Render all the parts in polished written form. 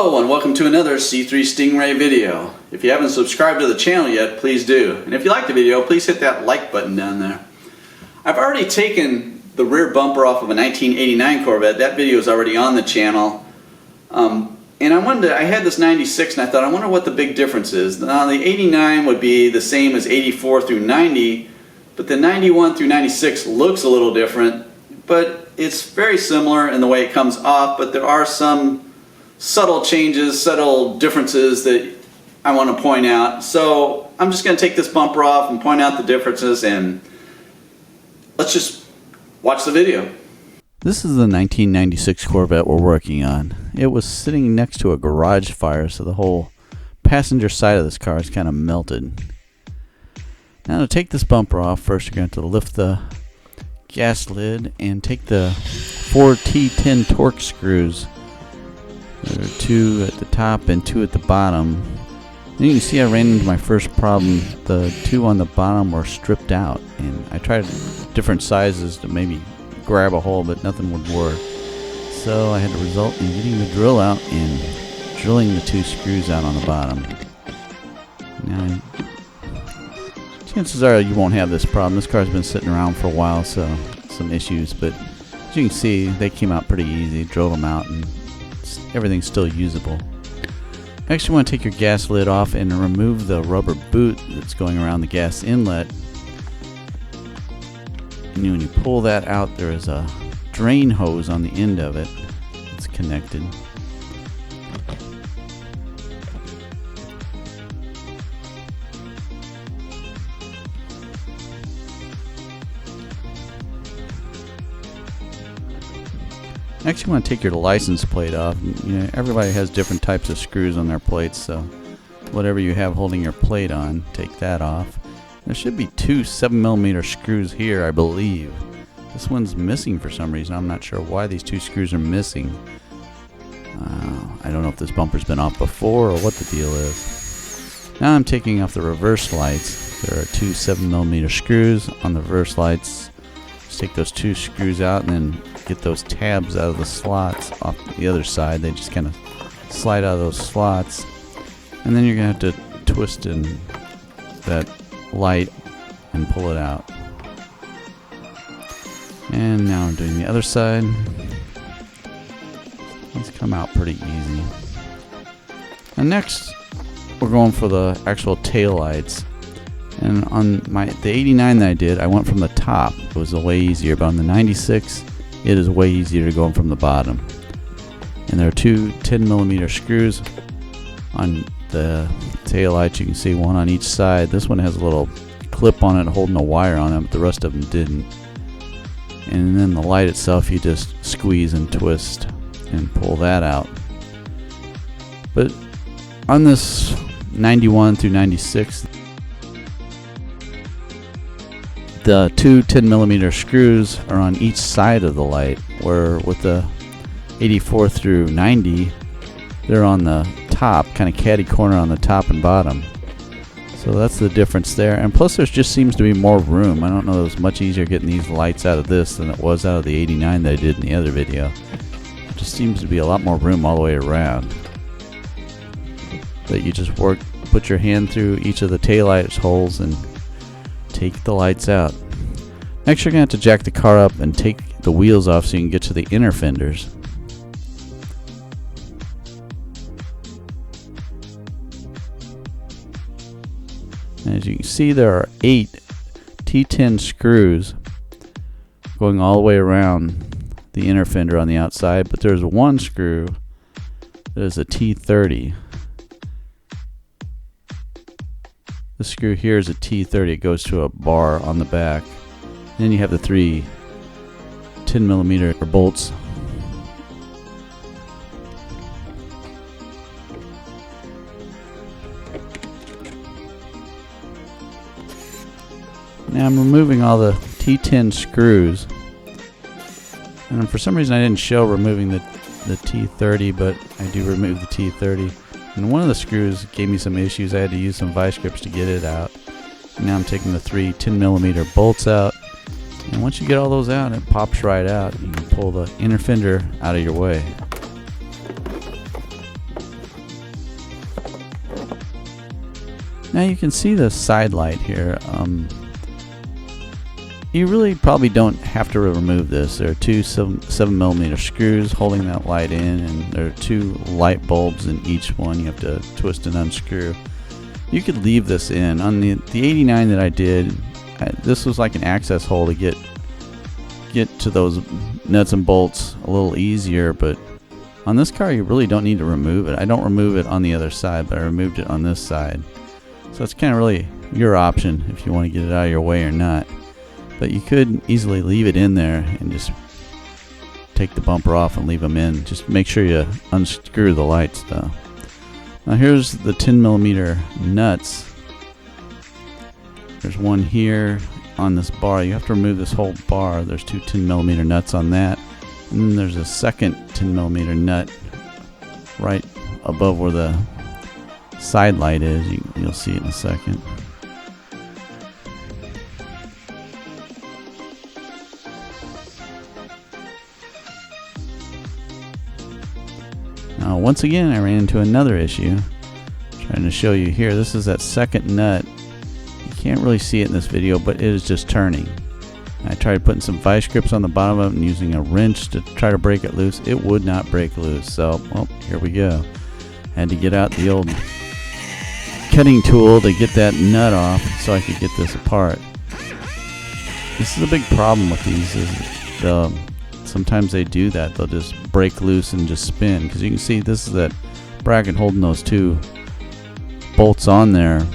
Hello and welcome to another C3 Stingray video. If you haven't subscribed to the channel yet, please do. And if you like the video, please hit that like button down there. I've already taken the rear bumper off of a 1989 Corvette. That video is already on the channel. And I had this 96 and I thought, I wonder what the big difference is. Now the 89 would be the same as 84 through 90, but the 91 through 96 looks a little different, but it's very similar in the way it comes off, but there are some subtle changes, subtle differences that I want to point out. So I'm just going to take this bumper off and point out the differences, and let's just watch the video. This is the 1996 Corvette we're working on. It was sitting next to a garage fire, so the whole passenger side of this car is kind of melted. Now to take this bumper off, first you're going to lift the gas lid and take the 4 T10 torque screws. There are 2 at the top and 2 at the bottom. And you can see I ran into my first problem. The 2 on the bottom were stripped out, and I tried different sizes to maybe grab a hole, but nothing would work. So I had to result in getting the drill out and drilling the 2 screws out on the bottom. Now, chances are you won't have this problem. This car's been sitting around for a while, so some issues, but as you can see, they came out pretty easy. Drilled them out and everything's still usable. Next, you want to take your gas lid off and remove the rubber boot that's going around the gas inlet. And when you pull that out, there is a drain hose on the end of it. It's connected. Next, you want to take your license plate off. You know, everybody has different types of screws on their plates, so whatever you have holding your plate on, take that off. There should be 2 7mm screws here, I believe. This one's missing for some reason. I'm not sure why these 2 screws are missing. I don't know if this bumper's been off before or what the deal is. Now I'm taking off the reverse lights. There are 2 7mm screws on the reverse lights. Just take those 2 screws out and then get those tabs out of the slots off the other side. They just kind of slide out of those slots, and then you're gonna have to twist in that light and pull it out. And now I'm doing the other side. It's come out pretty easy. And next we're going for the actual tail lights. And on the 89 that I did, I went from the top. It was way easier, but on the 96 it is way easier to go from the bottom. And there are 2 10mm screws on the tail lights. You can see 1 on each side. This one has a little clip on it holding a wire on it, but the rest of them didn't. And then the light itself, you just squeeze and twist and pull that out. But on this 91 through 96, the 2 10mm screws are on each side of the light, where with the 84 through 90, they're on the top, kind of catty corner on the top and bottom. So that's the difference there. And plus there just seems to be more room. I don't know, it was much easier getting these lights out of this than it was out of the 89 that I did in the other video. It just seems to be a lot more room all the way around. But you just put your hand through each of the taillights holes and take the lights out. Next, you're going to have to jack the car up and take the wheels off so you can get to the inner fenders. And as you can see, there are 8 T10 screws going all the way around the inner fender on the outside, but there's 1 screw that is a T30. The screw here is a T30. It goes to a bar on the back. And then you have the 3 10mm bolts. Now I'm removing all the T10 screws. And for some reason I didn't show removing the T30, but I do remove the T30. And one of the screws gave me some issues. I had to use some vice grips to get it out. And now I'm taking the 3 10mm bolts out. And once you get all those out, it pops right out. You can pull the inner fender out of your way. Now you can see the side light here. You really probably don't have to remove this. There are two 7mm screws holding that light in, and there are two light bulbs in each one. You have to twist and unscrew. You could leave this in. On the 89 that I did, this was like an access hole to get to those nuts and bolts a little easier, but on this car you really don't need to remove it. I don't remove it on the other side, but I removed it on this side. So it's kind of really your option if you want to get it out of your way or not. But you could easily leave it in there and just take the bumper off and leave them in. Just make sure you unscrew the lights though. Now here's the 10mm nuts. There's one here on this bar. You have to remove this whole bar. There's two 10mm nuts on that. And then there's a second 10mm nut right above where the side light is. You'll see it in a second. Now once again I ran into another issue. I'm trying to show you here. This is that second nut. You can't really see it in this video, but it is just turning. I tried putting some vice grips on the bottom of it and using a wrench to try to break it loose. It would not break loose. So, well, here we go. Had to get out the old cutting tool to get that nut off so I could get this apart. This is a big problem with these. Sometimes they do that. They'll just break loose and just spin. Because you can see this is that bracket holding those two bolts on there.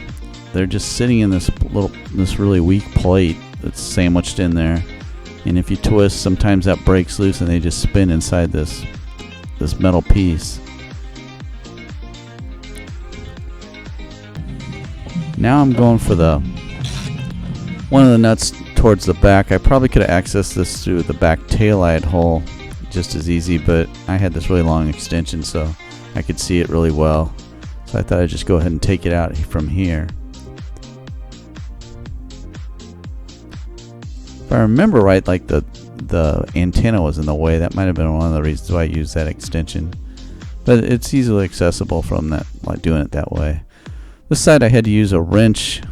They're just sitting in this really weak plate that's sandwiched in there. And if you twist, sometimes that breaks loose and they just spin inside this metal piece. Now I'm going for one of the nuts towards the back. I probably could have accessed this through the back taillight hole just as easy, but I had this really long extension so I could see it really well. So I thought I'd just go ahead and take it out from here. If I remember right, like the antenna was in the way. That might have been one of the reasons why I used that extension. But it's easily accessible from that, like doing it that way. This side I had to use a wrench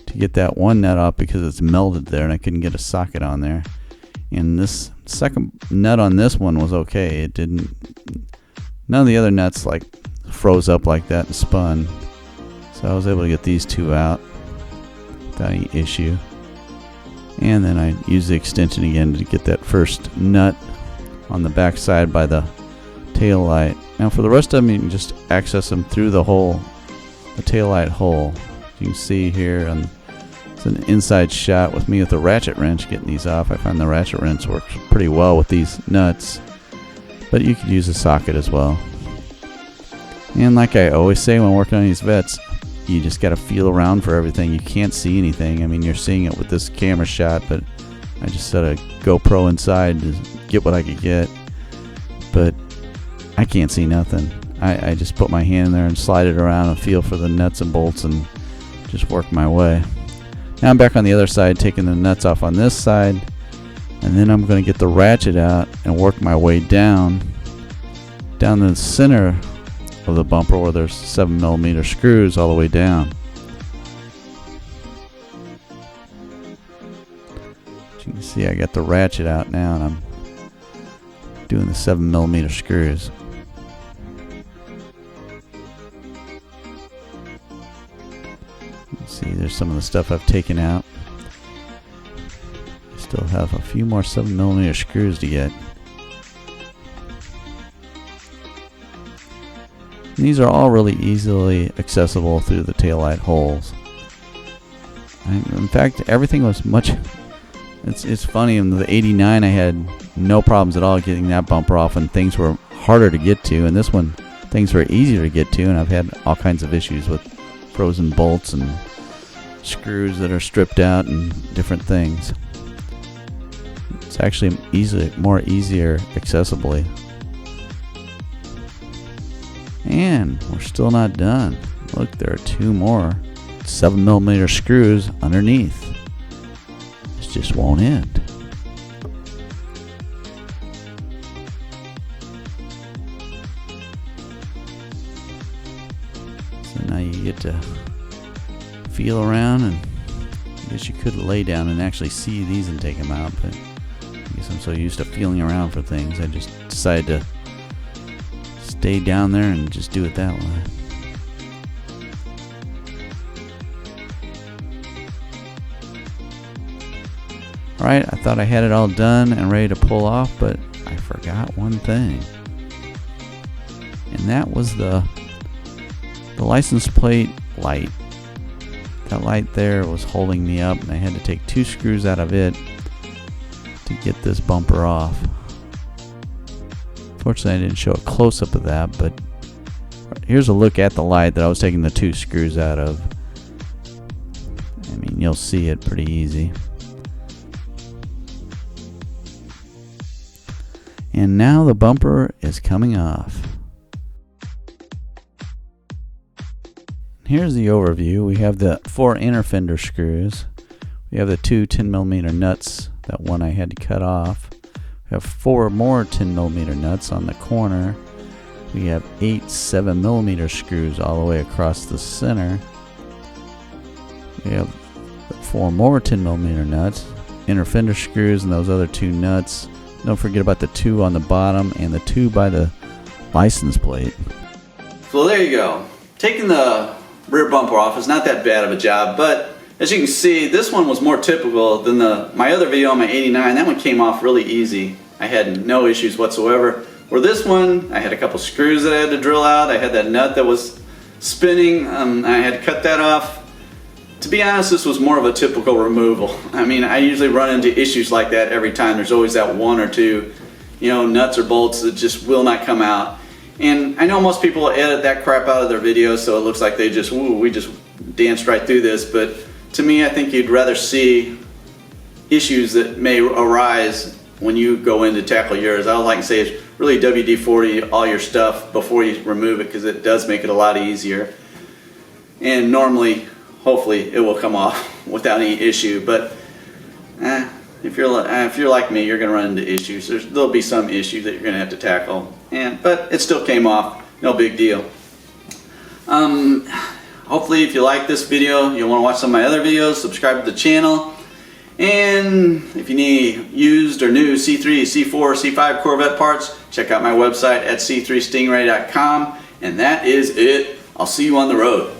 to get that one nut off because it's melted there and I couldn't get a socket on there. And this second nut on this one was okay. It didn't. None of the other nuts like froze up like that and spun. So I was able to get these two out without any issue. And then I used the extension again to get that first nut on the back side by the tail light. Now for the rest of them, you can just access them through the hole, the tail light hole. You can see here, it's an inside shot with me with a ratchet wrench getting these off. I find the ratchet wrench works pretty well with these nuts, but you could use a socket as well. And like I always say when working on these Vettes, you just got to feel around for everything. You can't see anything. I mean, you're seeing it with this camera shot, but I just set a GoPro inside to get what I could get. But I can't see nothing. I just put my hand in there and slide it around and feel for the nuts and bolts and just work my way. Now I'm back on the other side, taking the nuts off on this side, and then I'm going to get the ratchet out and work my way down the center of the bumper where there's 7mm screws all the way down. As you can see, I got the ratchet out now and I'm doing the 7mm screws. You can see there's some of the stuff I've taken out. I still have a few more 7mm screws to get. These are all really easily accessible through the taillight holes. In fact, everything was much... It's funny, in the 89 I had no problems at all getting that bumper off, and things were harder to get to, and this one things were easier to get to, and I've had all kinds of issues with frozen bolts and screws that are stripped out and different things. It's actually more easier accessibly. And we're still not done. Look, there are two more 7mm screws underneath. This just won't end. So now you get to feel around, and I guess you could lay down and actually see these and take them out, but I guess I'm so used to feeling around for things, I just decided to stay down there and just do it that way. Alright, I thought I had it all done and ready to pull off, but I forgot one thing. And that was the license plate light. That light there was holding me up, and I had to take 2 screws out of it to get this bumper off. Fortunately, I didn't show a close-up of that, but here's a look at the light that I was taking the 2 screws out of. I mean, you'll see it pretty easy. And now the bumper is coming off. Here's the overview. We have the 4 inner fender screws. We have the 2 10mm nuts. That one I had to cut off. We have 4 more 10mm nuts on the corner. We have 8 7mm screws all the way across the center. We have 4 more 10mm nuts, inner fender screws, and those other 2 nuts. Don't forget about the 2 on the bottom and the 2 by the license plate. So there you go. Taking the rear bumper off is not that bad of a job, but as you can see, this one was more typical than my other video on my 89. That one came off really easy. I had no issues whatsoever. Where this one, I had a couple screws that I had to drill out. I had that nut that was spinning. I had to cut that off. To be honest, this was more of a typical removal. I mean, I usually run into issues like that every time. There's always that 1 or 2, nuts or bolts that just will not come out. And I know most people edit that crap out of their videos, so it looks like they just, we just danced right through this. But to me, I think you'd rather see issues that may arise when you go in to tackle yours. I would like to say is really WD-40 all your stuff before you remove it, because it does make it a lot easier. And normally, hopefully, it will come off without any issue. But if you're like me, you're going to run into issues. There'll be some issues that you're going to have to tackle. But it still came off. No big deal. Hopefully, if you like this video, you'll want to watch some of my other videos. Subscribe to the channel. And if you need used or new C3, C4, C5 Corvette parts, check out my website at c3stingray.com. And that is it. I'll see you on the road.